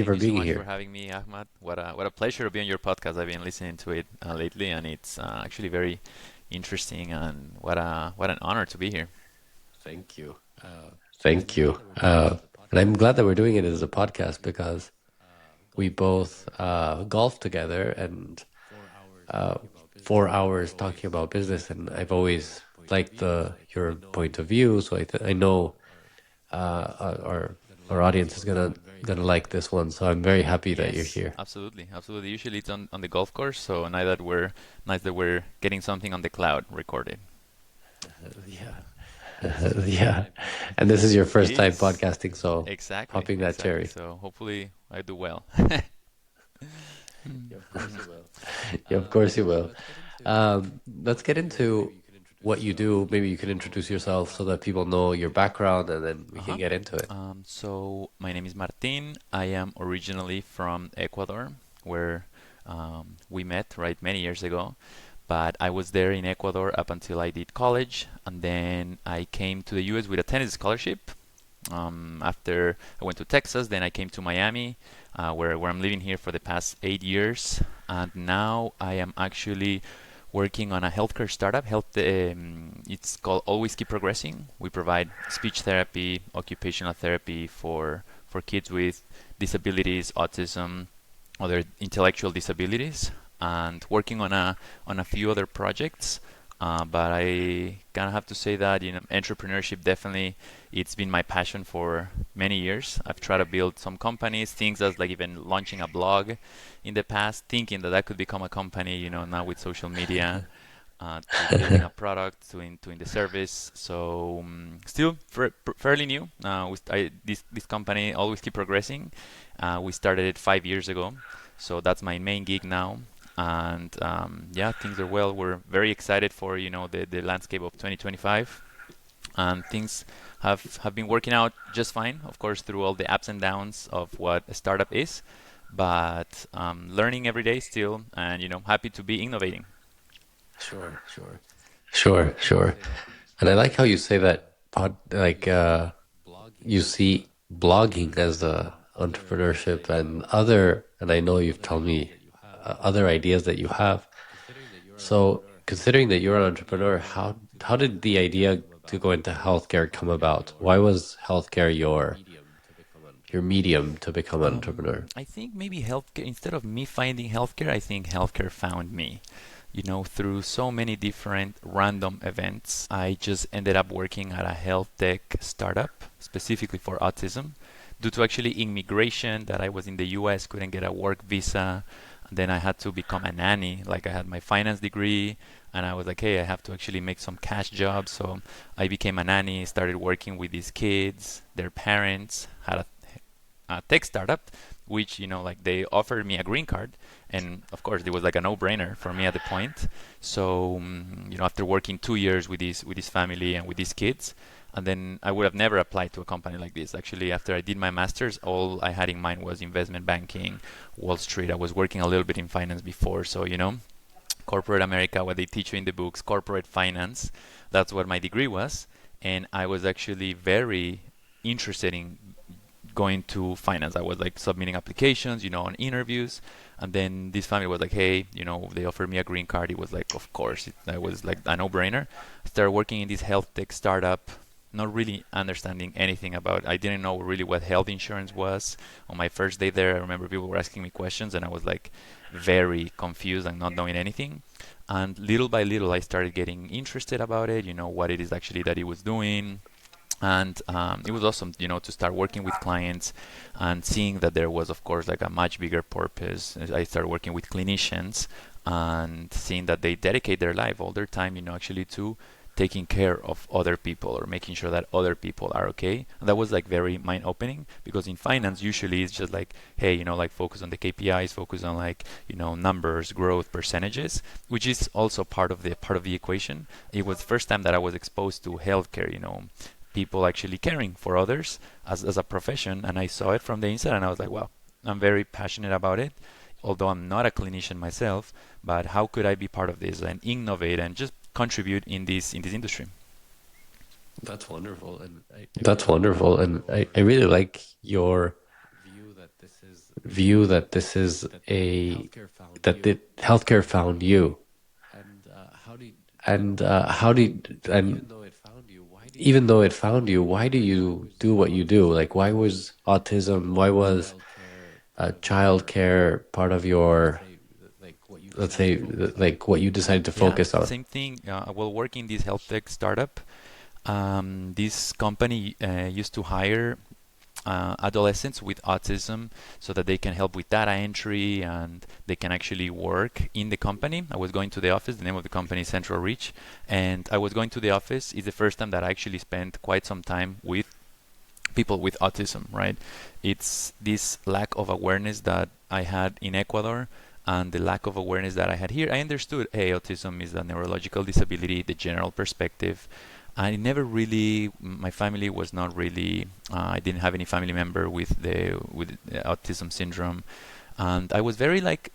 you Thank for you so being much for here. having me, Ahmad. What a pleasure to be on your podcast. I've been listening to it lately, and it's actually very interesting. And what an honor to be here. Thank you. Thank you. And I'm glad that we're doing it as a podcast because we both golf together and uh, 4 hours talking about business. And I've always liked the your point of view, so I know our audience is gonna like this one. So I'm very happy that you're Yes, here. absolutely, absolutely. Usually it's on the golf course, so nice that we're getting something on the cloud recorded. Yeah, yeah. And this is your It first time is podcasting, so exactly, popping that exactly. cherry. So hopefully I do well. Yeah, of course you will. Yeah, of course you will. Let's get into what you do. Maybe you can introduce yourself so that people know your background and then we can Uh-huh. get into it. So my name is Martin. I am originally from Ecuador, where we met right many years ago. But I was there in Ecuador up until I did college, and then I came to the U.S. with a tennis scholarship. After I went to Texas, then I came to Miami, where I'm living here for the past 8 years, and now I am actually working on a healthcare startup. It's called Always Keep Progressing. We provide speech therapy, occupational therapy for kids with disabilities, autism, other intellectual disabilities, and working on a few other projects. But I kind of have to say that entrepreneurship definitely it's been my passion for many years. I've tried to build some companies, things as like even launching a blog in the past, thinking that could become a company. Now with social media, to building a product, to in the service. So still fairly new. This company always keep progressing. We started it 5 years ago, so that's my main gig now. And yeah, things are well. We're very excited for the landscape of 2025, and things have been working out just fine. Of course, through all the ups and downs of what a startup is, but learning every day still, and happy to be innovating. Sure, sure. Sure, sure. And I like how you say that you see blogging as a entrepreneurship and and I know you've told me other ideas that you have. So, considering that you're an entrepreneur, how did the idea to go into healthcare come about? Why was healthcare your medium to become an entrepreneur? I think maybe healthcare, instead of me finding healthcare, I think healthcare found me. Through so many different random events, I just ended up working at a health tech startup specifically for autism. Due to actually immigration, that I was in the US, couldn't get a work visa. And then I had to become a nanny. Like I had my finance degree, and I was like, hey, I have to actually make some cash jobs. So I became a nanny, started working with these kids, their parents, had a tech startup, which like they offered me a green card, and of course it was like a no-brainer for me at the point. So after working 2 years with this family and with these kids, and then I would have never applied to a company like this. Actually, after I did my master's, all I had in mind was investment banking, Wall Street. I was working a little bit in finance before, so corporate America, what they teach you in the books, corporate finance. That's what my degree was, and I was actually very interested in going to finance. I was like submitting applications, on interviews, and then this family was like, "Hey, they offered me a green card." It was like, of course, that was like a no-brainer. Started working in this health tech startup, not really understanding anything about. I didn't know really what health insurance was. On my first day there, I remember people were asking me questions, and I was like very confused and not knowing anything. And little by little, I started getting interested about it. What it is actually that it was doing, and it was awesome to start working with clients and seeing that there was of course like a much bigger purpose. As I started working with clinicians and seeing that they dedicate their life, all their time, actually to taking care of other people or making sure that other people are okay. And that was like very mind opening, because in finance usually it's just like, hey, like focus on the KPIs, focus on like numbers, growth, percentages, which is also part of the equation. It was the first time that I was exposed to healthcare, people actually caring for others as a profession, and I saw it from the inside, and I was like, wow, I'm very passionate about it, although I'm not a clinician myself. But how could I be part of this and innovate and just contribute in this industry? That's wonderful. And I really like your view that this is a that the healthcare found you, and how did and even though it found you, why do you do what you do? Like, why was autism? Why was childcare part of your, let's say, like what you decided to Yeah, focus on? same thing. While working this health tech startup, this company used to hire adolescents with autism so that they can help with data entry and they can actually work in the company. I was going to the office. The name of the company is Central Reach, and I was going to the office. It's the first time that I actually spent quite some time with people with autism, right? It's this lack of awareness that I had in Ecuador and the lack of awareness that I had here. I understood, hey, autism is a neurological disability, the general perspective. I never really, my family was not really, I didn't have any family member with the autism syndrome, and I was very like,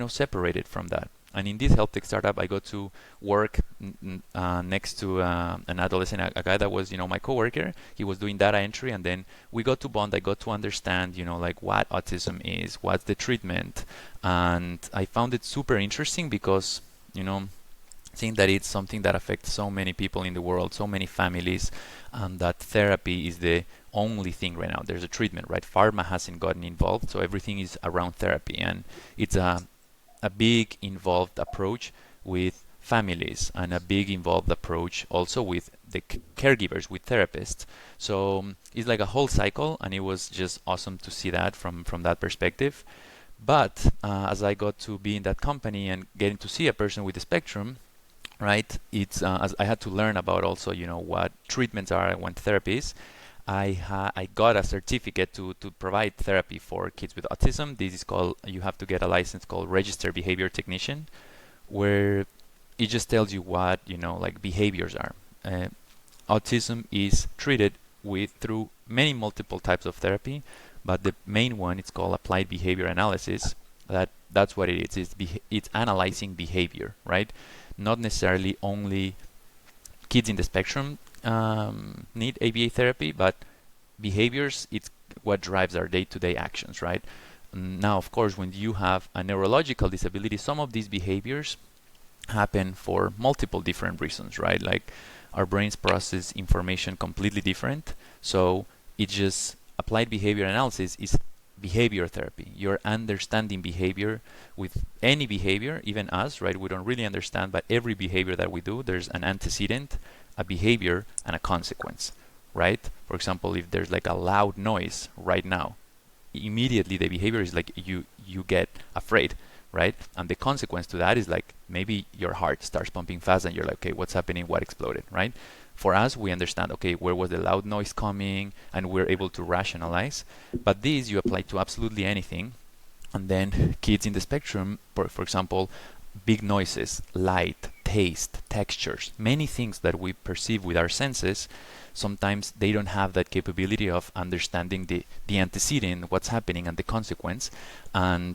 separated from that. And in this health tech startup, I got to work next to an adolescent, a guy that was, my coworker. He was doing data entry, and then we got to bond. I got to understand, like what autism is, what's the treatment, and I found it super interesting because, seeing that it's something that affects so many people in the world, so many families, and that therapy is the only thing right now. There's a treatment, right? Pharma hasn't gotten involved, so everything is around therapy, and it's a big involved approach with families and a big involved approach also with the caregivers, with therapists. So it's like a whole cycle, and it was just awesome to see that from that perspective. But as I got to be in that company and getting to see a person with the spectrum, right? It's as I had to learn about also, what treatments are and what therapy is. I got a certificate to provide therapy for kids with autism. This is called, you have to get a license called Registered Behavior Technician, where it just tells you what, like behaviors are. Autism is treated with through many multiple types of therapy, but the main one, it's called applied behavior analysis. That's what it is. It's analyzing behavior, right? Not necessarily only kids in the spectrum need ABA therapy, but behaviors, it's what drives our day-to-day actions, right? Now, of course, when you have a neurological disability, some of these behaviors happen for multiple different reasons, right? Like our brains process information completely different. So it just applied behavior analysis is behavior therapy. You're understanding behavior with any behavior, even us, right? We don't really understand, but every behavior that we do, there's an antecedent, a behavior, and a consequence, right? For example, if there's like a loud noise right now, immediately the behavior is like you get afraid, right? And the consequence to that is like maybe your heart starts pumping fast and you're like, okay, what's happening? What exploded, right? For us, we understand, okay, where was the loud noise coming, and we're able to rationalize. But these you apply to absolutely anything. And then kids in the spectrum, for example, big noises, light, taste, textures, many things that we perceive with our senses, sometimes they don't have that capability of understanding the antecedent, what's happening, and the consequence. And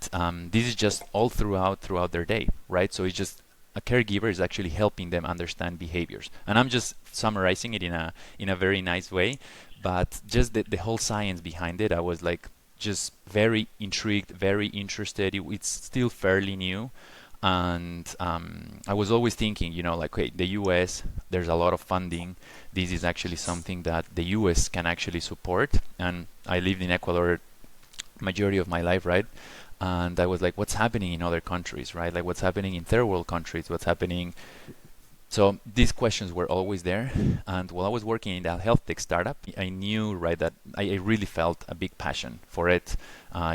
this is just all throughout their day, right? So it's just a caregiver is actually helping them understand behaviors. And I'm just summarizing it in a very nice way, but just the whole science behind it, I was like just very intrigued, very interested. It's still fairly new. And I was always thinking, like, okay, the US, there's a lot of funding. This is actually something that the US can actually support. And I lived in Ecuador majority of my life, right? And I was like, what's happening in other countries, right? Like, what's happening in third world countries? What's happening? So these questions were always there. And while I was working in that health tech startup, I knew, right, that I really felt a big passion for it.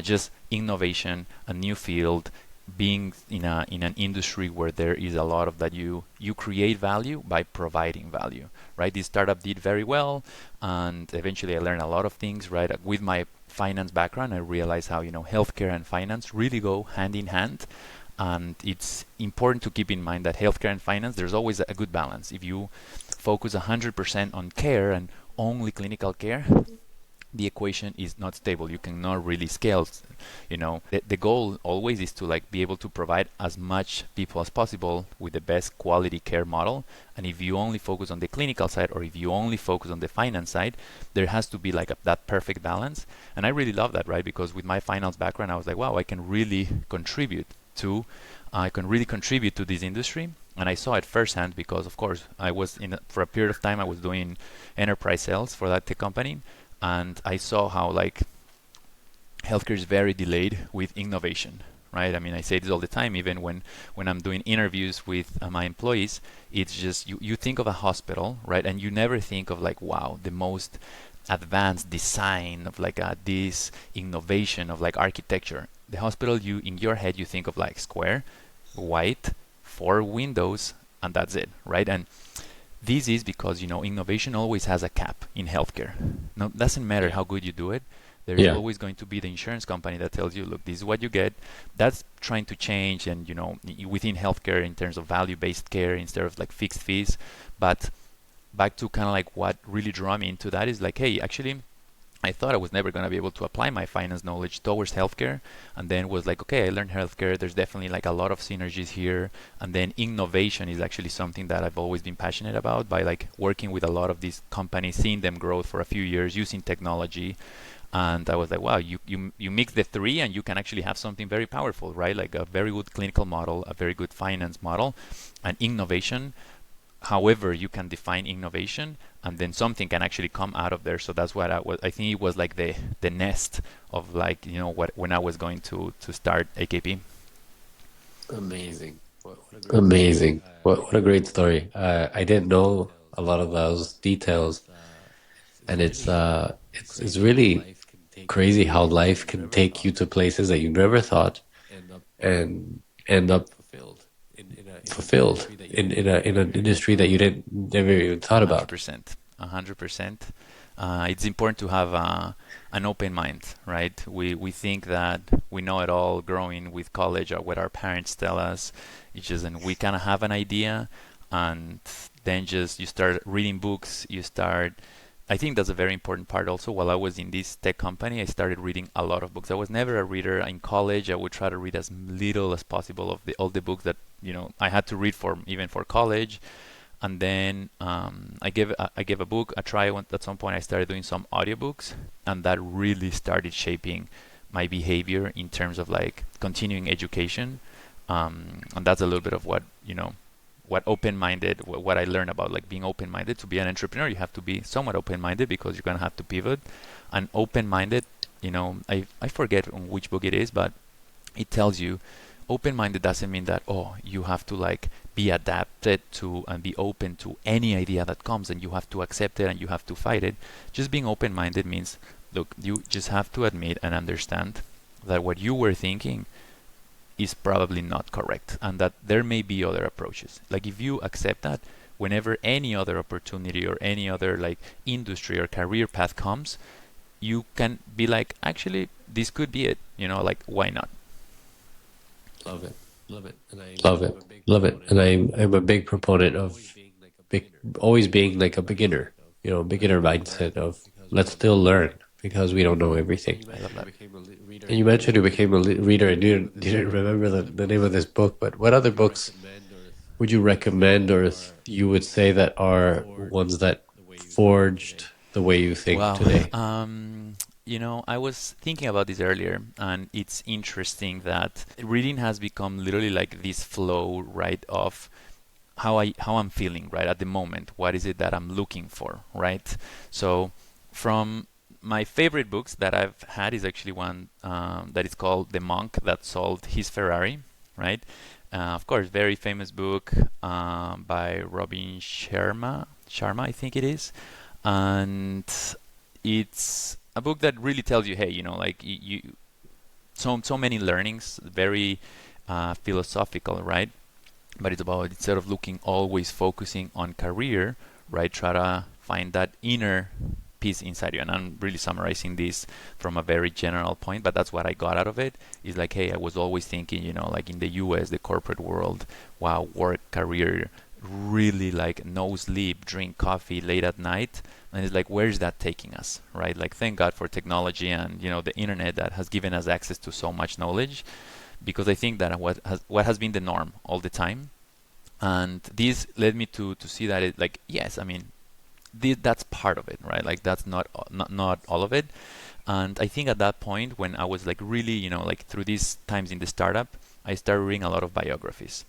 Just innovation, a new field, being in an industry where there is a lot of that you create value by providing value, right? This startup did very well, and eventually I learned a lot of things, right? With my finance background, I realized how healthcare and finance really go hand in hand, and it's important to keep in mind that healthcare and finance, there's always a good balance. If you focus 100% on care and only clinical care, the equation is not stable. You cannot really scale. The goal always is to like be able to provide as much people as possible with the best quality care model. And if you only focus on the clinical side, or if you only focus on the finance side, there has to be like that perfect balance. And I really love that, right? Because with my finance background, I was like, wow, I can really contribute to this industry. And I saw it firsthand because, of course, I was for a period of time, I was doing enterprise sales for that tech company, and I saw how like healthcare is very delayed with innovation, right? I mean, I say this all the time, even when I'm doing interviews with my employees. It's just you think of a hospital, right? And you never think of like, wow, the most advanced design of like this innovation of like architecture. The hospital, you in your head, you think of like square, white, four windows, and that's it, right? And this is because innovation always has a cap in healthcare. No, doesn't matter Yeah. how good you do it. There is Yeah. always going to be the insurance company that tells you, look, this is what you get. That's trying to change, and within healthcare in terms of value-based care instead of like fixed fees. But back to kind of like what really drew me into that is like, hey, actually, I thought I was never going to be able to apply my finance knowledge towards healthcare, and then was like, okay, I learned healthcare. There's definitely like a lot of synergies here, and then innovation is actually something that I've always been passionate about by like working with a lot of these companies, seeing them grow for a few years using technology. And I was like, wow, you mix the three and you can actually have something very powerful, right? Like a very good clinical model, a very good finance model, and innovation. However you can define innovation, and then something can actually come out of there. So that's what I think it was like the nest of like what when I was going to start AKP. Amazing. What a great story. Amazing. What a great story. I didn't know a lot of those details, and it's really crazy how life can take you to places that you never thought and end up fulfilled in an industry that you didn't never even thought about. 100%. 100%. It's important to have an open mind, right? We think that we know it all growing with college or what our parents tell us. It's just, and we kind of have an idea, and then just you start reading books, you start. I think that's a very important part also. While I was in this tech company, I started reading a lot of books. I was never a reader in college. I would try to read as little as possible of all the books that I had to read for even for college. And then I gave a book a try. At some point, I started doing some audiobooks, and that really started shaping my behavior in terms of like continuing education. And that's a little bit of what open-minded, what I learned about like being open-minded. To be an entrepreneur, you have to be somewhat open-minded because you're gonna have to pivot. And open-minded, I forget on which book it is, but it tells you open-minded doesn't mean that you have to like be adapted to and be open to any idea that comes and you have to accept it and you have to fight it. Just being open-minded means, look, you just have to admit and understand that what you were thinking is probably not correct and that there may be other approaches. Like if you accept that, whenever any other opportunity or any other like industry or career path comes, you can be like, actually, this could be it. Like why not? Love it. Love it. Love it. Love it. And I'm a big proponent of big, always being like a beginner, beginner mindset of let's still learn because we don't know everything. I love that. And you mentioned you became a reader and you didn't remember the name of this book, but what other books would you recommend or you would say that are ones that forged the way you think Wow. today? I was thinking about this earlier, and it's interesting that reading has become literally like this flow, right, of how I'm feeling right at the moment. What is it that I'm looking for, right? So, from my favorite books that I've had is actually one that is called "The Monk That Sold His Ferrari," right? Of course, very famous book by Robin Sharma, I think it is, and it's a book that really tells you, hey, like so many learnings, very philosophical, right? But it's about, instead of looking always focusing on career, right, try to find that inner peace inside you. And I'm really summarizing this from a very general point, but that's what I got out of it. Is like, hey, I was always thinking, like in the US, the corporate world, wow, work, career, really like no sleep, drink coffee late at night. And it's like, where is that taking us, right? Like, thank God for technology and the internet that has given us access to so much knowledge, because I think that what has been the norm all the time, and this led me to see that it, like, yes, I mean, that's part of it, right? Like, that's not all of it. And I think at that point, when I was like really, like through these times in the startup, I started reading a lot of biographies,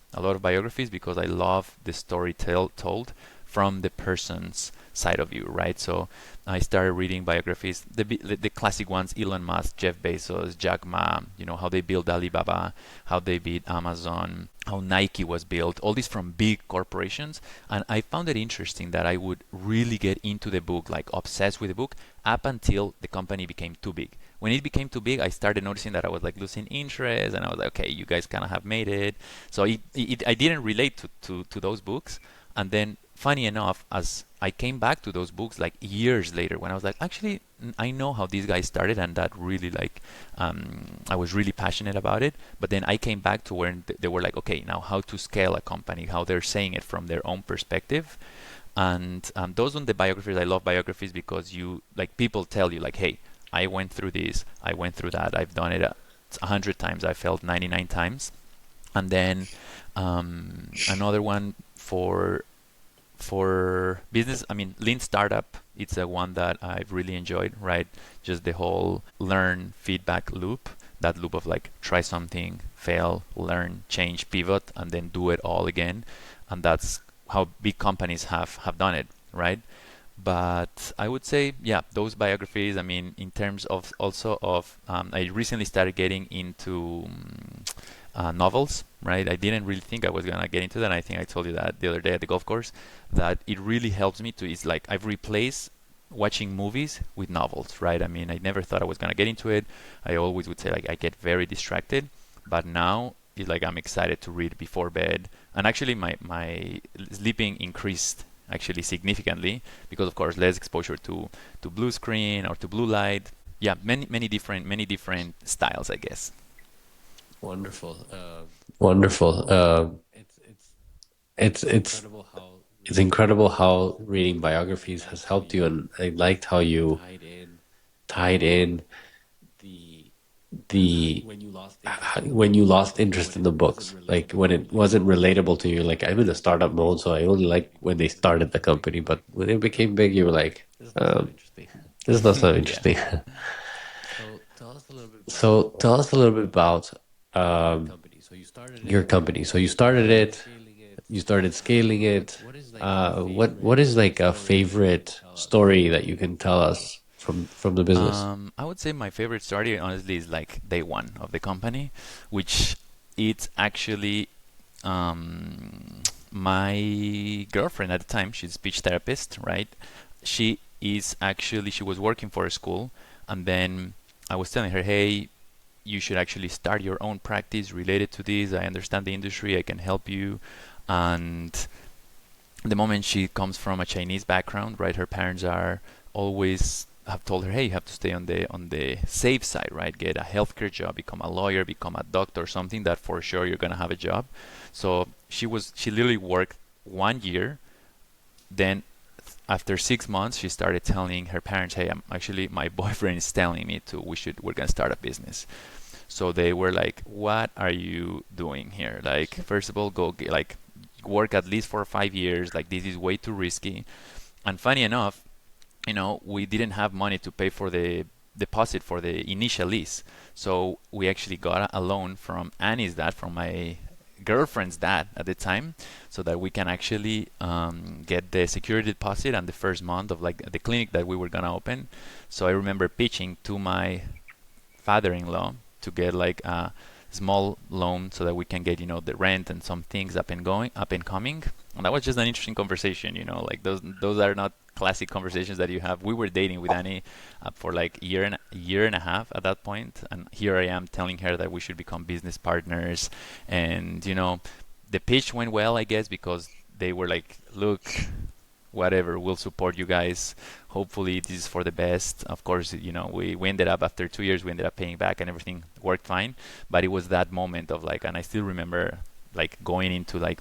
because I love the story told from the person's side of view, right? So I started reading biographies, the classic ones: Elon Musk, Jeff Bezos, Jack Ma, how they built Alibaba, how they beat Amazon, how Nike was built, all these from big corporations. And I found it interesting that I would really get into the book, like obsessed with the book, up until the company became too big. When it became too big, I started noticing that I was like losing interest, and I was like, okay, you guys kind of have made it. So I didn't relate to those books. And then, funny enough, as I came back to those books like years later, when I was like, actually, I know how these guys started, and that really like, I was really passionate about it. But then I came back to where they were like, okay, now how to scale a company, how they're saying it from their own perspective. And those on the biographies, I love biographies, because you like, people tell you like, hey, I went through this, I went through that, I've done it 100 times, I failed 99 times. And then another one for business, I mean, Lean Startup, it's a one that I've really enjoyed, right? Just the whole learn feedback loop, that loop of like, try something, fail, learn, change, pivot, and then do it all again. And that's how big companies have done it, right? But I would say, yeah, those biographies. I mean, in terms of also of, I recently started getting into novels, right? I didn't really think I was gonna get into that. I think I told you that the other day at the golf course, that it really helps me to. It's like I've replaced watching movies with novels, right? I mean, I never thought I was gonna get into it. I always would say like I get very distracted, but now it's like I'm excited to read before bed. And actually, my sleeping increased actually significantly, because of course less exposure to blue screen or to blue light. Yeah, many different styles, I guess. Wonderful. Wonderful. It's it's incredible how reading biographies has helped you, and I liked how you tied in the when you lost interest in the books, like when it wasn't relatable to you. Like, I'm in a startup mode, so I only like when they started the company, but when it became big, you were like, this is not so Yeah. interesting. So tell us a little bit about um, your company. So you started it, you started scaling it. What is like a favorite story that you can tell us from the business? I would say my favorite story, honestly, is like day one of the company, which it's actually my girlfriend at the time. She's a speech therapist, right? She was working for a school, and then I was telling her, hey, you should actually start your own practice related to this. I understand the industry, I can help you. And the moment, she comes from a Chinese background, right? Her parents are always have told her, hey, you have to stay on the safe side, right? Get a healthcare job, become a lawyer, become a doctor, something that for sure you're gonna have a job. So she literally worked 1 year. Then after 6 months, she started telling her parents, hey, I'm actually, my boyfriend is telling me to we're gonna start a business. So they were like, what are you doing here? Like, first of all, go get, like, work at least for 5 years. Like, this is way too risky. And funny enough, we didn't have money to pay for the deposit for the initial lease. So we actually got a loan from Annie's dad, from my girlfriend's dad at the time, so that we can actually get the security deposit and the first month of like the clinic that we were gonna open. So I remember pitching to my father-in-law to get like a small loan so that we can get the rent and some things up and coming. And that was just an interesting conversation. Like, those are not classic conversations that you have. We were dating with Annie for like a year and a half at that point, and here I am telling her that we should become business partners. And the pitch went well, I guess, because they were like, look, whatever, we'll support you guys. Hopefully this is for the best. Of course, we ended up, after 2 years, we ended up paying back, and everything worked fine. But it was that moment of like, and I still remember like going into like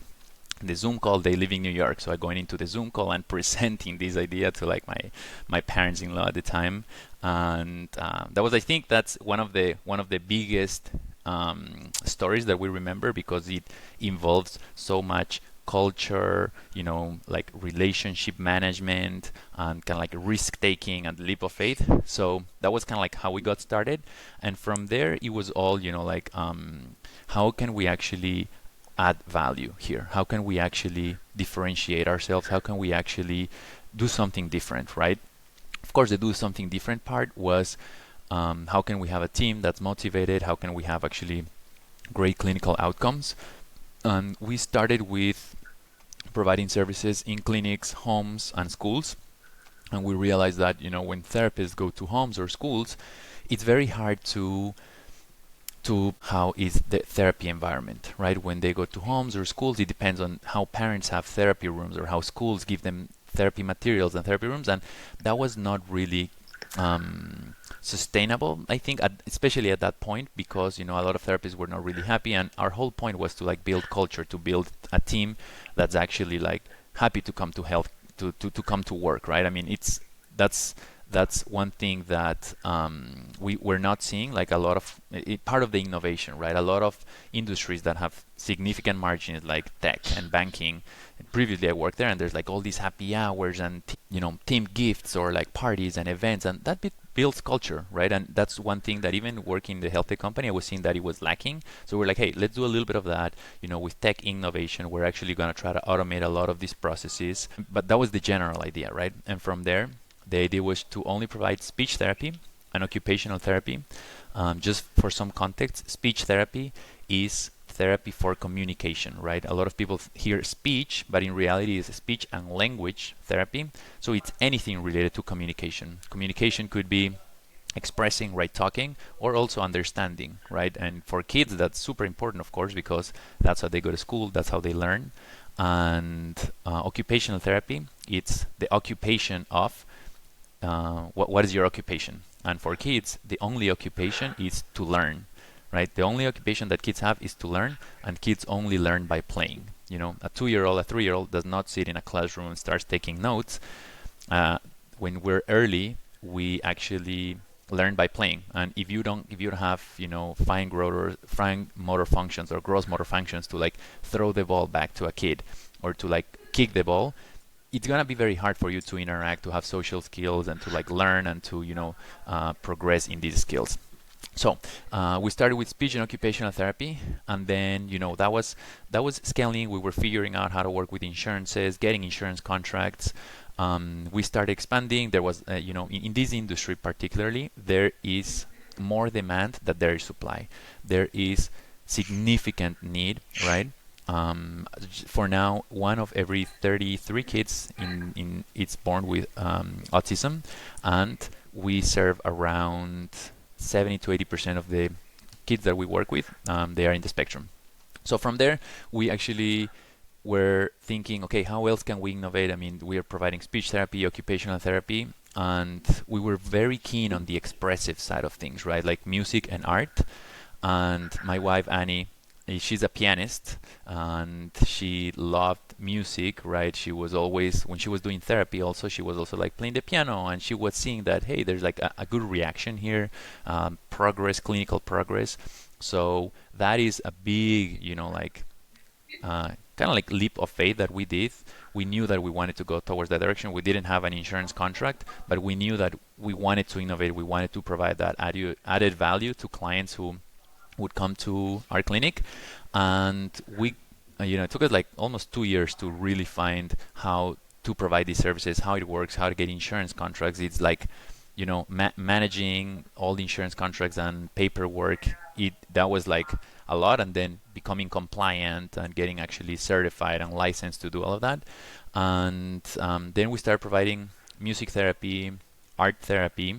the Zoom call. They live in New York, so I going into the Zoom call and presenting this idea to like my parents-in-law at the time, and that was, I think that's one of the biggest stories that we remember, because it involves so much culture, like relationship management and kind of like risk taking and leap of faith. So that was kind of like how we got started, and from there it was all, like how can we actually add value here? How can we actually differentiate ourselves? How can we actually do something different, right? Of course, the do something different part was, how can we have a team that's motivated? How can we have actually great clinical outcomes? And we started with providing services in clinics, homes, and schools. And we realized that, when therapists go to homes or schools, it's very hard to how is the therapy environment, right? When they go to homes or schools, it depends on how parents have therapy rooms or how schools give them therapy materials and therapy rooms, and that was not really sustainable, I think, especially at that point, because a lot of therapists were not really happy, and our whole point was to like build culture, to build a team that's actually like happy to come to health to come to work, right? I mean, that's that's one thing that we're not seeing, like a lot of part of the innovation, right? A lot of industries that have significant margins, like tech and banking. Previously, I worked there, and there's like all these happy hours and team gifts or like parties and events, and that builds culture, right? And that's one thing that even working in the health tech company, I was seeing that it was lacking. So we're like, hey, let's do a little bit of that. With tech innovation, we're actually going to try to automate a lot of these processes. But that was the general idea, right? And from there, the idea was to only provide speech therapy and occupational therapy. Just for some context, speech therapy is therapy for communication, right? A lot of people hear speech, but in reality it's speech and language therapy. So it's anything related to communication. Communication could be expressing, right, talking, or also understanding, right? And for kids, that's super important, of course, because that's how they go to school, that's how they learn. And occupational therapy, it's the occupation of what is your occupation? And for kids, the only occupation is to learn, right? The only occupation that kids have is to learn, and kids only learn by playing. A 2-year-old, a 3-year-old does not sit in a classroom and starts taking notes. When we're early, we actually learn by playing. And if you don't have fine motor functions or gross motor functions to like throw the ball back to a kid or to like kick the ball, it's gonna be very hard for you to interact, to have social skills, and to like learn and to progress in these skills. So we started with speech and occupational therapy, and then that was scaling. We were figuring out how to work with insurances, getting insurance contracts. We started expanding. There was in this industry particularly, there is more demand than there is supply. There is significant need, right? For now, one of every 33 kids in it's born with autism, and we serve around 70 to 80% of the kids that we work with. They are in the spectrum. So from there, we actually were thinking, okay, how else can we innovate? I mean, we are providing speech therapy, occupational therapy, and we were very keen on the expressive side of things, right? Like music and art. And my wife, Annie, she's a pianist, and she loved music, right? She was always, when she was doing therapy also, she was also like playing the piano, and she was seeing that, hey, there's like a good reaction here, progress, clinical progress. So that is a big, kind of like leap of faith that we did. We knew that we wanted to go towards that direction. We didn't have an insurance contract, but we knew that we wanted to innovate. We wanted to provide that added value to clients who would come to our clinic. And we it took us like almost 2 years to really find how to provide these services, how it works, how to get insurance contracts. It's like managing all the insurance contracts and paperwork. That was like a lot, and then becoming compliant and getting actually certified and licensed to do all of that. And then we started providing music therapy, art therapy,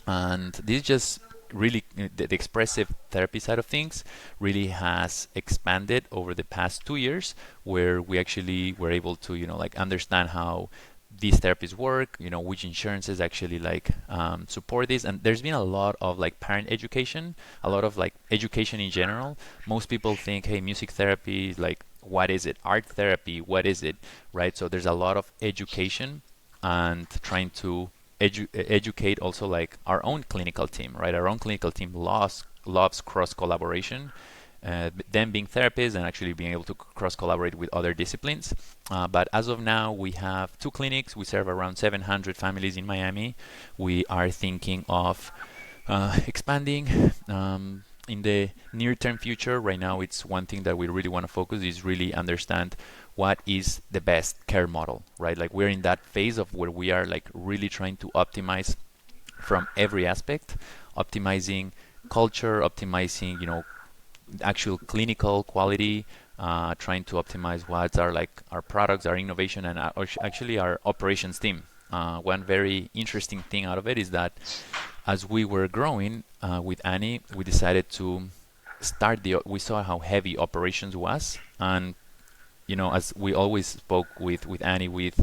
and this just really the expressive therapy side of things really has expanded over the past 2 years, where we actually were able to like understand how these therapies work, which insurances actually like support this. And there's been a lot of like parent education, a lot of like education in general. Most people think, hey, music therapy is like what is it? Art therapy, what is it? Right? So there's a lot of education and trying to educate also like our own clinical team, right? Our own clinical team loves cross collaboration, them being therapists and actually being able to cross collaborate with other disciplines. But as of now, we have 2 clinics. We serve around 700 families in Miami. We are thinking of expanding in the near-term future. Right now, it's one thing that we really want to focus is really understand what is the best care model, right? Like we're in that phase of where we are like really trying to optimize from every aspect, optimizing culture, optimizing, actual clinical quality, trying to optimize what are like our products, our innovation, and actually our operations team. One very interesting thing out of it is that as we were growing with Annie, we decided to start we saw how heavy operations was, and as we always spoke with Annie, with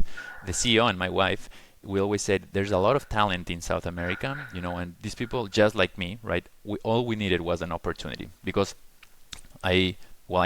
the CEO and my wife, we always said there's a lot of talent in South America, and these people just like me, right? All we needed was an opportunity because I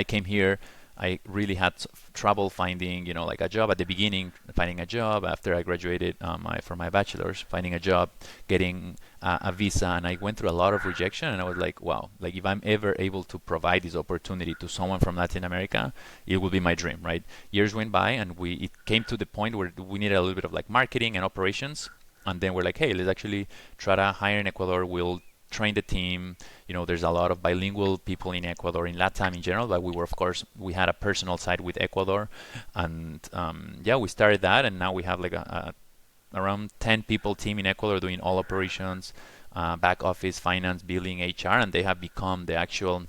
came here, I really had trouble finding, like a job at the beginning, finding a job after I graduated for my bachelor's, finding a job, getting a visa, and I went through a lot of rejection. And I was like, wow, like if I'm ever able to provide this opportunity to someone from Latin America, it will be my dream, right? Years went by, and it came to the point where we needed a little bit of like marketing and operations. And then we're like, hey, let's actually try to hire in Ecuador. We'll train the team. There's a lot of bilingual people in Ecuador, in Latam in general, but we had a personal side with Ecuador, and yeah, we started that, and now we have like a around 10 people team in Ecuador doing all operations, back office, finance, billing, HR, and they have become the actual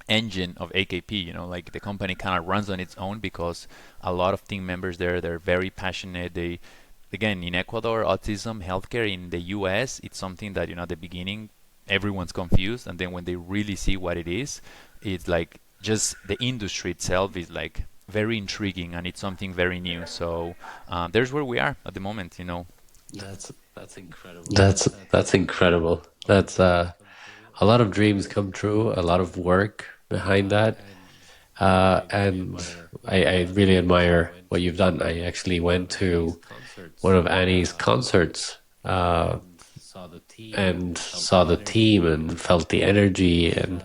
engine of AKP. Like the company kind of runs on its own because a lot of team members there, they're very passionate. Again, in Ecuador, autism healthcare in the US, it's something that, at the beginning, everyone's confused, and then when they really see what it is, it's like just the industry itself is like very intriguing, and it's something very new. So there's where we are at the moment. That's incredible. That's incredible. That's a lot of dreams come true, a lot of work behind that. And I really admire what you've done. I actually went to one of Annie's concerts and saw the team and felt the energy, and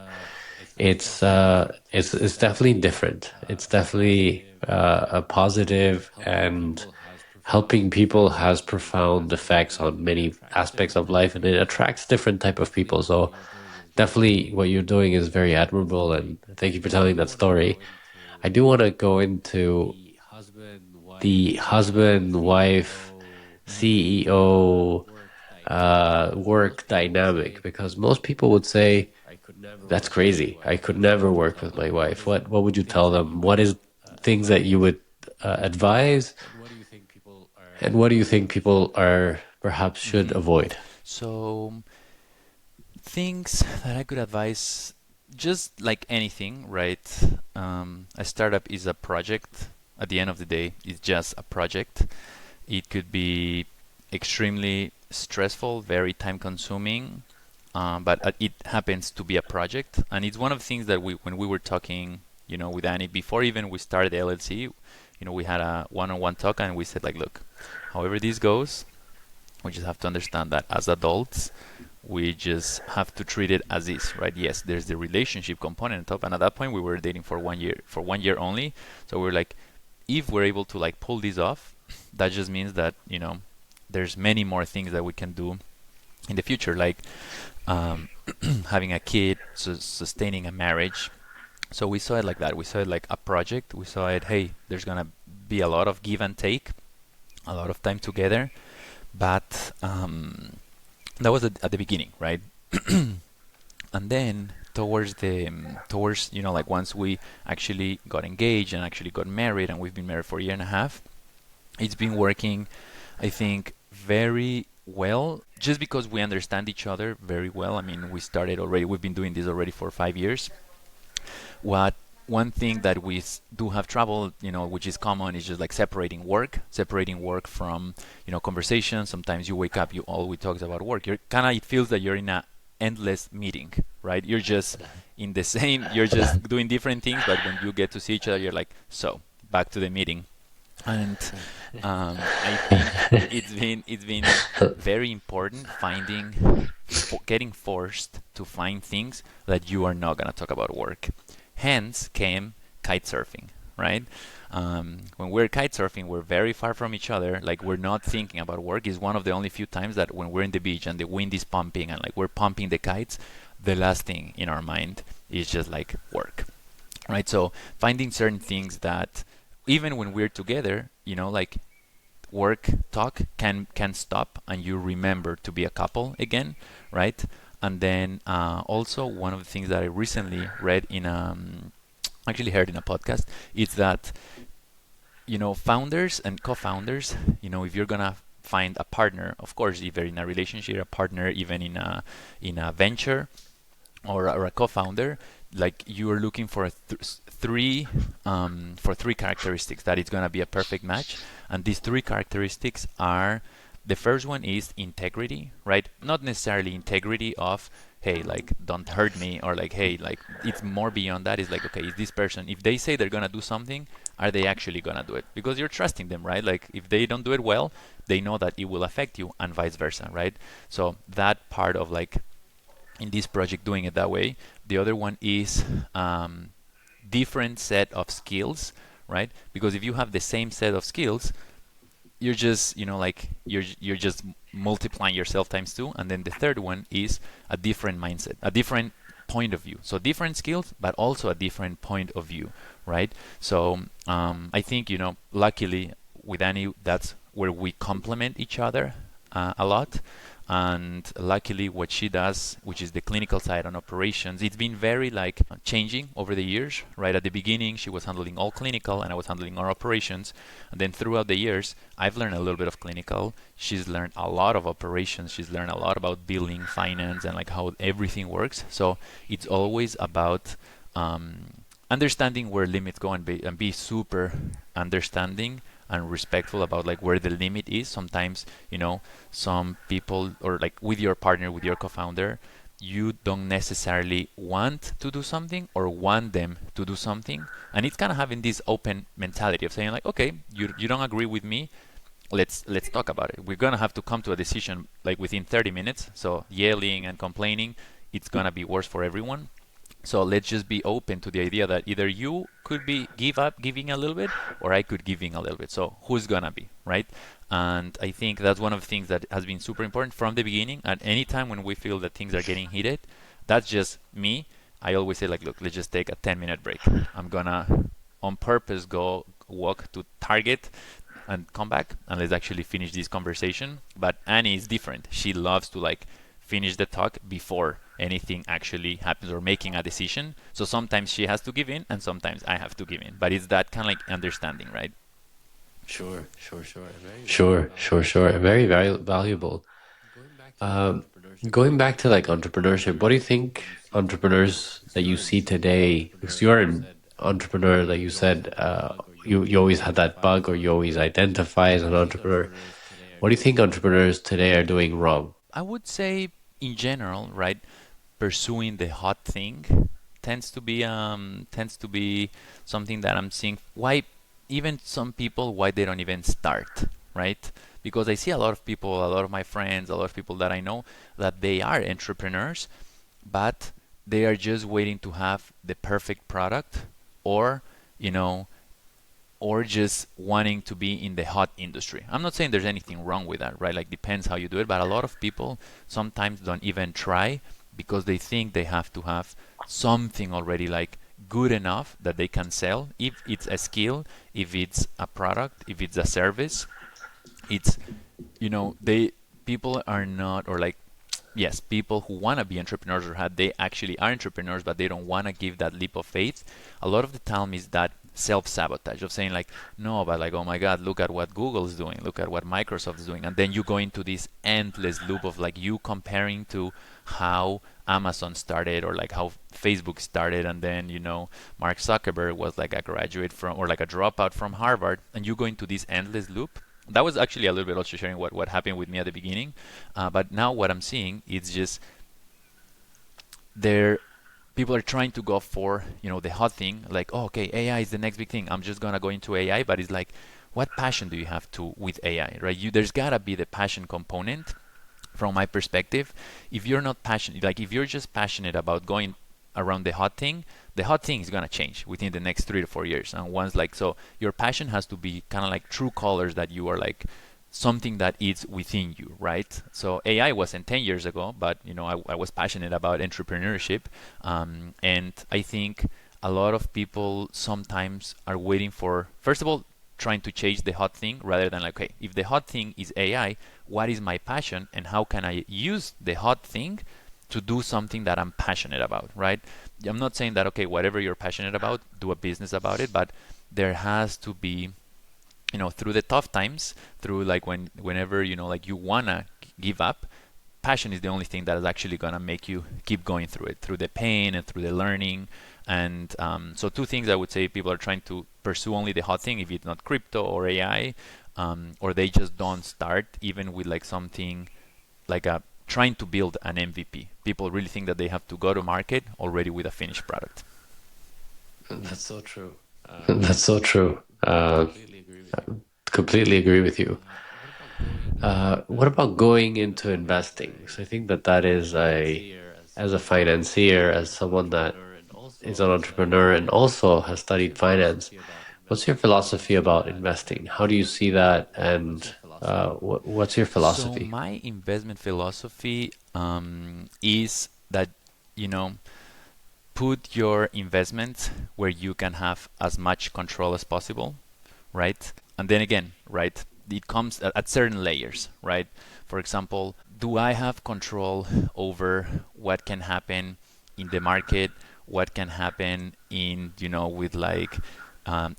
it's definitely different. It's definitely a positive, and helping people has profound effects on many aspects of life, and it attracts different type of people. So definitely what you're doing is very admirable, and thank you for telling that story. I do want to go into the husband, wife, CEO, work dynamic, because most people would say that's crazy. I could never work with my wife. What would you tell them? What is things that you would advise, and what do you think people are perhaps should hmm avoid? So things that I could advise, just like anything, right? A startup is a project. At the end of the day, it's just a project. It could be extremely stressful, very time consuming, but it happens to be a project. And it's one of the things that when we were talking, with Annie before even we started the LLC, we had a one-on-one talk, and we said like, look, however this goes, we just have to understand that as adults, we just have to treat it as is, right? Yes, there's the relationship component on top, and at that point we were dating for 1 year, for 1 year only. So we're like, if we're able to like pull this off, that just means that there's many more things that we can do in the future, like um, having a kid, sustaining a marriage. So we saw it like that. We saw it like a project. We saw it, hey, there's gonna be a lot of give and take, a lot of time together, but that was at the beginning, right? And then towards like once we actually got engaged and actually got married, and we've been married for a year and a half, it's been working, I think, very well, just because we understand each other very well. I mean, we've been doing this already for 5 years. What One thing that we do have trouble, which is common, is just like separating work from, conversation. Sometimes you wake up, you all we talk is about work. It feels that you're in a endless meeting, right? You're just in the same, you're just doing different things, but when you get to see each other, you're like, so back to the meeting. And I think it's been very important getting forced to find things that you are not gonna talk about work. Hence came kite surfing, right? When we're kite surfing, we're very far from each other. Like we're not thinking about work. It's one of the only few times that when we're in the beach and the wind is pumping and like we're pumping the kites, the last thing in our mind is just like work, right? So finding certain things that even when we're together, like work talk can stop and you remember to be a couple again, right? And then also one of the things that I recently read actually heard in a podcast is that founders and co-founders, if you're gonna find a partner, of course, either in a relationship, a partner, even in a venture, or a co-founder, like you are looking for three characteristics that it's gonna be a perfect match, and these three characteristics are, the first one is integrity, right? Not necessarily integrity of, hey, like don't hurt me, or like, hey, like it's more beyond that. It's like, okay, is this person, if they say they're gonna do something, are they actually gonna do it? Because you're trusting them, right? Like if they don't do it well, they know that it will affect you, and vice versa, right? So that part of like in this project doing it that way. The other one is different set of skills, right? Because if you have the same set of skills, you're just like you're just multiplying yourself times two. And then the third one is a different mindset, a different point of view. So different skills, but also a different point of view, right? So I think luckily with Annie, that's where we complement each other a lot. And luckily what she does, which is the clinical side on operations, it's been very like changing over the years, right? At the beginning she was handling all clinical and I was handling our operations, and then throughout the years I've learned a little bit of clinical, she's learned a lot of operations, she's learned a lot about billing, finance, and like how everything works. So it's always about understanding where limits go, and be super understanding and respectful about like where the limit is. Sometimes some people, or like with your partner, with your co-founder, you don't necessarily want to do something or want them to do something, and it's kind of having this open mentality of saying like, okay, you don't agree with me, let's talk about it. We're gonna have to come to a decision like within 30 minutes. So yelling and complaining, it's gonna be worse for everyone. So let's just be open to the idea that either you could be giving a little bit, or I could giving a little bit. So who's gonna be, right? And I think that's one of the things that has been super important from the beginning. At any time when we feel that things are getting heated, that's just me. I always say like, look, let's just take a 10-minute break. I'm gonna on purpose go walk to Target and come back, and let's actually finish this conversation. But Annie is different. She loves to like finish the talk before anything actually happens or making a decision. So sometimes she has to give in and sometimes I have to give in. But it's that kind of like understanding, right? Sure. Very, very valuable. Um, Going back to like entrepreneurship, what do you think entrepreneurs that you see today, because you're an entrepreneur, like you said, you always had that bug, or you always identify as an entrepreneur. What do you think entrepreneurs today are doing wrong? I would say in general, right, pursuing the hot thing tends to be something that I'm seeing why even some people, why they don't even start, right? Because I see a lot of people, a lot of my friends, a lot of people that I know, that they are entrepreneurs, but they are just waiting to have the perfect product, or you know or just wanting to be in the hot industry. I'm not saying there's anything wrong with that, right? Like depends how you do it, but a lot of people sometimes don't even try because they think they have to have something already like good enough that they can sell. If it's a skill, if it's a product, if it's a service, it's they people are not, or like, yes, people who want to be entrepreneurs, or had they actually are entrepreneurs but they don't want to give that leap of faith. A lot of the time is that self-sabotage of saying like, no, but like, oh my god, look at what Google's doing, look at what Microsoft's doing, and then you go into this endless loop of like you comparing to how Amazon started, or like how Facebook started, and then Mark Zuckerberg was like a graduate from, or like a dropout from Harvard, and you go into this endless loop. That was actually a little bit also sharing what happened with me at the beginning. But now what I'm seeing is just they're people are trying to go for, the hot thing, like, oh, okay, AI is the next big thing. I'm just gonna go into AI, but it's like, what passion do you have to with AI, right? There's gotta be the passion component. From my perspective, if you're not passionate, like if you're just passionate about going around the hot thing is gonna change within the next 3 to 4 years. And once, like, so your passion has to be kind of like true colors that you are like something that is within you, right? So AI wasn't 10 years ago, but I was passionate about entrepreneurship, and I think a lot of people sometimes are waiting for, first of all, trying to chase the hot thing rather than like, okay, if the hot thing is AI, what is my passion and how can I use the hot thing to do something that I'm passionate about, right? I'm not saying that, okay, whatever you're passionate about, do a business about it, but there has to be, through the tough times, through like whenever, like you wanna give up, passion is the only thing that is actually gonna make you keep going through it, through the pain and through the learning. And so two things I would say: people are trying to pursue only the hot thing, if it's not crypto or AI, or they just don't start even with like something like a trying to build an MVP. People really think that they have to go to market already with a finished product. That's so true. That's so true. Completely agree with you. What about going into investing? So I think that that is as a financier, as someone that is an entrepreneur and also has studied finance, what's your philosophy about investing? How do you see that? And what's your So philosophy? my investment philosophy is that, you know put your investments where you can have as much control as possible, right? And then again, right, it comes at certain layers, right? For example, do I have control over what can happen in the market, what can happen in, with like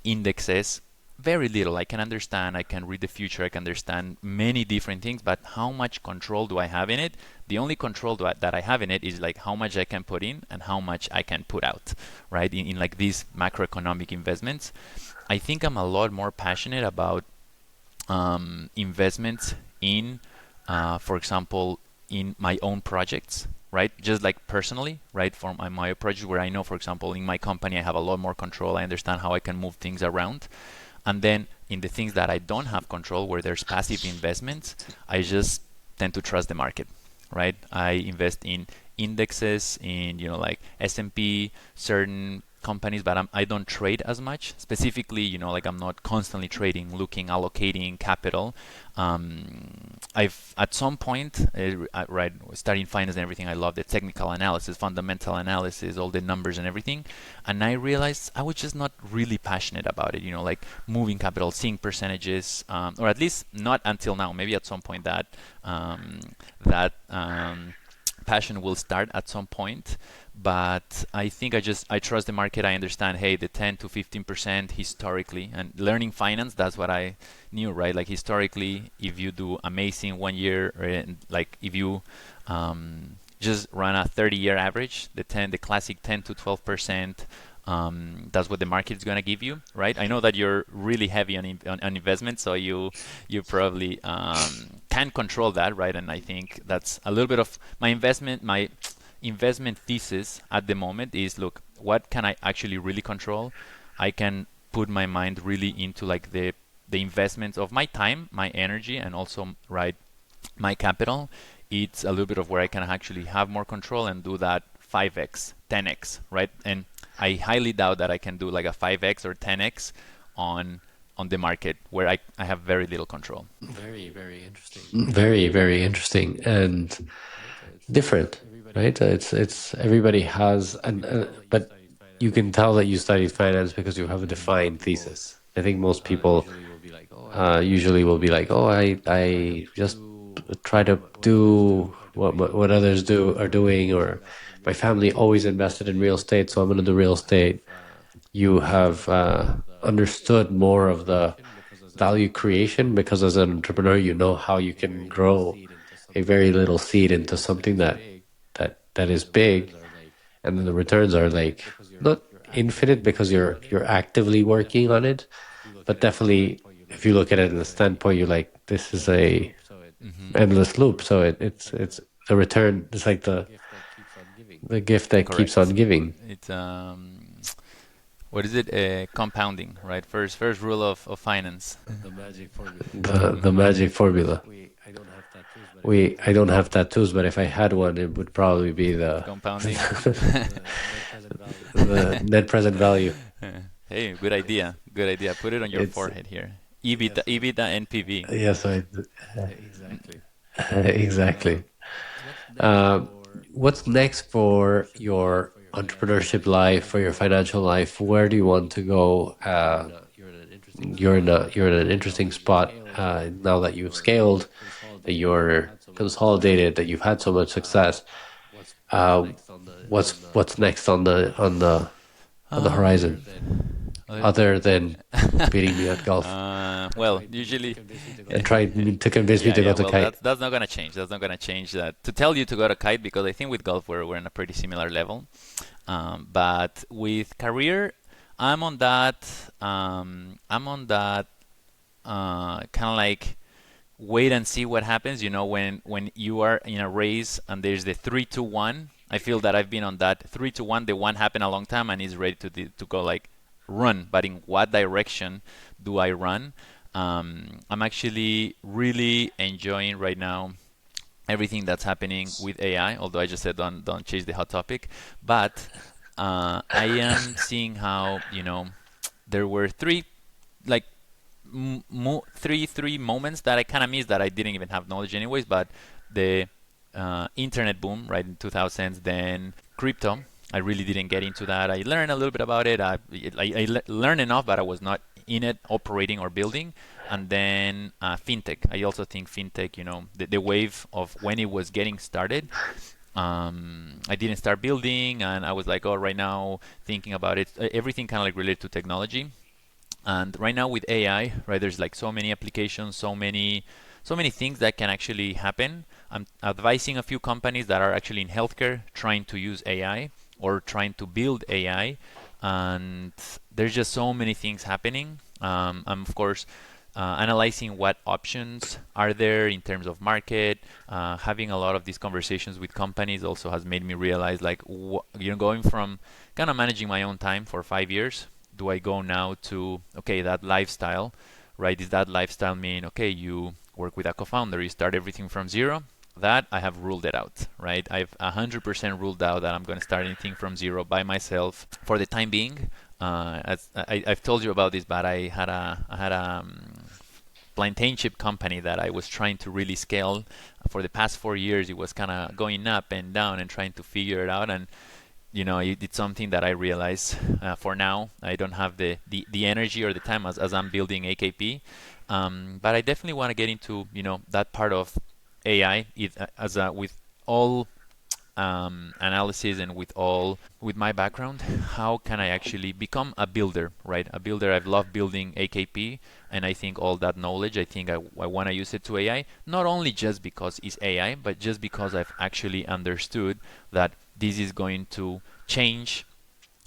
indexes? Very little. I can understand, I can read the future, I can understand many different things, but how much control do I have in it? The only control that I have in it is like how much I can put in and how much I can put out, right? In like these macroeconomic investments. I think I'm a lot more passionate about investments in, for example, in my own projects, right? Just like personally, right? For my project, where I know, for example, in my company, I have a lot more control. I understand how I can move things around. And then in the things that I don't have control, where there's passive investments, I just tend to trust the market, right? I invest in indexes, in like S&P, certain companies, but I don't trade as much. Specifically, like I'm not constantly trading, looking, allocating capital. I've at some point, right, studying finance and everything, I love the technical analysis, fundamental analysis, all the numbers and everything, and I realized I was just not really passionate about it. Like moving capital, seeing percentages, or at least not until now. Maybe at some point that passion will start at some point, but I think I trust the market. I understand, hey, the 10 to 15% historically, and learning finance, that's what I knew, right? Like historically, if you do amazing 1 year, like if you just run a 30-year average, the classic 10 to 12%, that's what the market is going to give you, right? I know that you're really heavy on investment, so you probably can control that, right? And I think that's a little bit of my investment thesis at the moment is, look, what can I actually really control? I can put my mind really into like the investments of my time, my energy, and also, right, my capital. It's a little bit of where I can actually have more control and do that 5x, 10x, right? And I highly doubt that I can do like a 5x or 10x on the market where I have very little control. Very, very interesting. Very, very interesting and different, right? It's everybody has and but you can tell that you studied finance because you have a defined thesis. I think most people usually will be like, "Oh, I just try to do what others do are doing," or my family always invested in real estate, so I'm going to do real estate. You have understood more of the value creation because as an entrepreneur, you know how you can grow a very little seed into something that is big, and then the returns are like not infinite because you're actively working on it, but definitely if you look at it in the standpoint, you're like, this is a Hmm. endless loop. So it's the return. It's like The gift that keeps on Correct. giving. It's what is it? Compounding, right? First rule of finance. The magic formula. I don't have tattoos, but if I had one, it would probably be the Compounding. the net present value. Hey, good idea. Good idea. Put it on your It's forehead here. EBITDA, NPV. yes, I exactly. Um, what's next for your entrepreneurship life, for your financial life? Where do you want to go? You're in an interesting spot now that you've scaled, that you're consolidated, that you've had so much success. Uh, what's next on the horizon, Let- other than beating me at golf well, usually, and trying to convince me yeah, to go yeah. to Well, kite? that's not gonna change. That's not gonna change that. To tell you to go to kite because I think with golf we're in a pretty similar level. But with career, I'm on that. I'm on that kind of like wait and see what happens. You know, when you are in a race and there's the 3-2-1. I feel that I've been on that 3-2-1. The one happened a long time and is ready to go like run. But in what direction do I run? I'm actually really enjoying right now everything that's happening with AI. Although I just said don't chase the hot topic, but I am seeing how there were like three moments that I kind of missed that I didn't even have knowledge anyways. But the internet boom, right, in 2000s, then crypto. I really didn't get into that. I learned a little bit about it. I learned enough, but I was not in it, operating or building. And then fintech. I also think fintech, the wave of when it was getting started. I didn't start building, and I was like, oh, right now thinking about it, everything kind of like related to technology. And right now with AI, right, there's like so many applications, so many things that can actually happen. I'm advising a few companies that are actually in healthcare trying to use AI or trying to build AI, and there's just so many things happening. I'm of course analyzing what options are there in terms of market. Having a lot of these conversations with companies also has made me realize, like, going from kind of managing my own time for 5 years. Do I go now to, okay, that lifestyle, right? Does that lifestyle mean, okay, you work with a co-founder, you start everything from zero? That I have ruled it out, right? I've 100% ruled out that I'm going to start anything from zero by myself for the time being. As I've told you about this, but I had a plantainship company that I was trying to really scale. For the past 4 years, it was kind of going up and down and trying to figure it out. And it's something that I realize for now I don't have the energy or the time as I'm building AKP. But I definitely want to get into that part of AI with all analysis and with my background. How can I actually become a builder, right? A builder. I've loved building AKP, and I think all that knowledge, I think I want to use it to AI, not only just because it's AI, but just because I've actually understood that this is going to change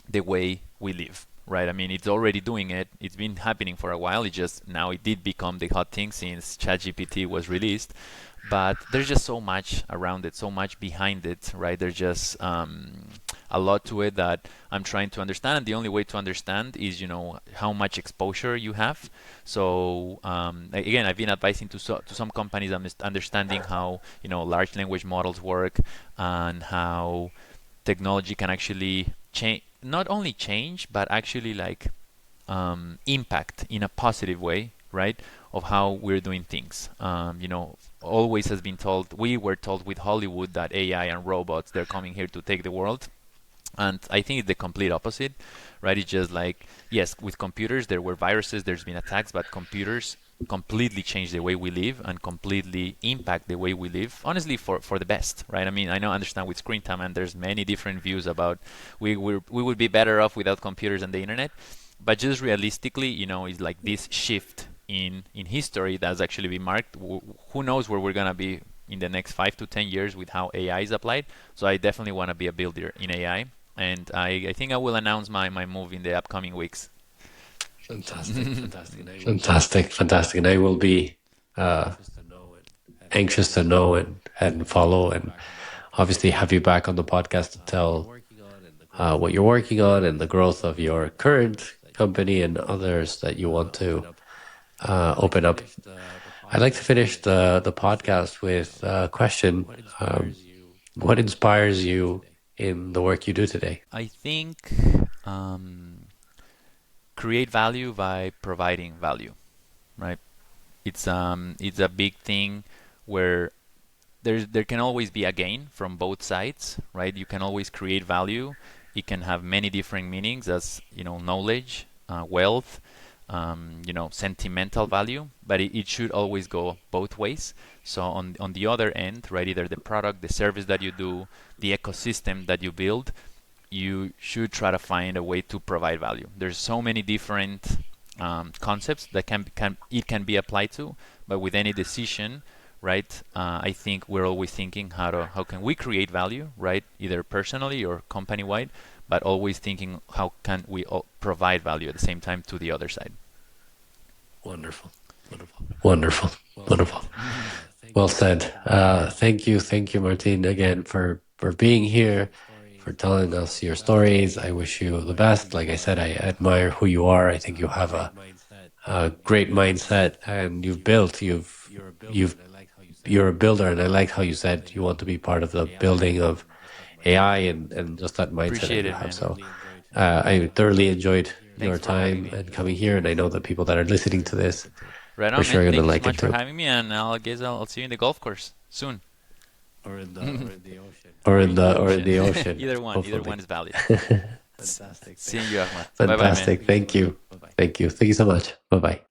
the way we live, right? I mean, it's already doing it. It's been happening for a while. It just now it did become the hot thing since ChatGPT was released. But there's just so much around it, so much behind it, right? There's just a lot to it that I'm trying to understand. And the only way to understand is, how much exposure you have. So again, I've been advising to some companies. I'm just understanding how large language models work and how technology can actually change, not only change, but actually like impact in a positive way, right? Of how we're doing things. Always has been told, we were told with Hollywood that AI and robots, they're coming here to take the world. And I think it's the complete opposite, right? It's just like, yes, with computers, there were viruses, there's been attacks, but computers completely change the way we live and completely impact the way we live, honestly, for the best, right? I mean, I know, understand with screen time, and there's many different views about we would be better off without computers and the internet. But just realistically, it's like this shift in history that's actually been marked. Who knows where we're going to be in the next 5 to 10 years with how AI is applied. So I definitely want to be a builder in AI. And I think I will announce my move in the upcoming weeks. Fantastic, fantastic. And I will be uh, anxious to know and follow and obviously have you back on the podcast to tell what you're working on and the growth of your current company and others that you want to open up. I'd like to finish the podcast with a question. What inspires you in the work you do today? I think um, create value by providing value, right? It's a big thing where there can always be a gain from both sides, right? You can always create value. It can have many different meanings, as knowledge, wealth, sentimental value, but it should always go both ways. So on the other end, right, either the product, the service that you do, the ecosystem that you build, you should try to find a way to provide value. There's so many different concepts that can be applied to, but with any decision, right? I think we're always thinking how can we create value, right? Either personally or company wide, but always thinking how can we provide value at the same time to the other side. Wonderful, wonderful, wonderful, wonderful. Well said. Thank you, Martin, again for being here, for telling us your stories. I wish you the best. Like I said, I admire who you are. I think you have a great mindset, and you've you're a builder, and I like how you said you want to be part of the building of AI and just that mindset that Appreciate you it, have. man. So I thoroughly enjoyed your Thanks for having time me. and coming here, and I know that people that are listening to this Right for on, sure man. are going to Thank you so like it much for too. having me, and I guess I'll see you in the golf course soon. Or Or in in the the ocean. ocean, Either one hopefully. is valid. Seeing you, Ahmad. Bye bye, man. Fantastic. Thank you. Thank you. Thank you so much. Bye bye.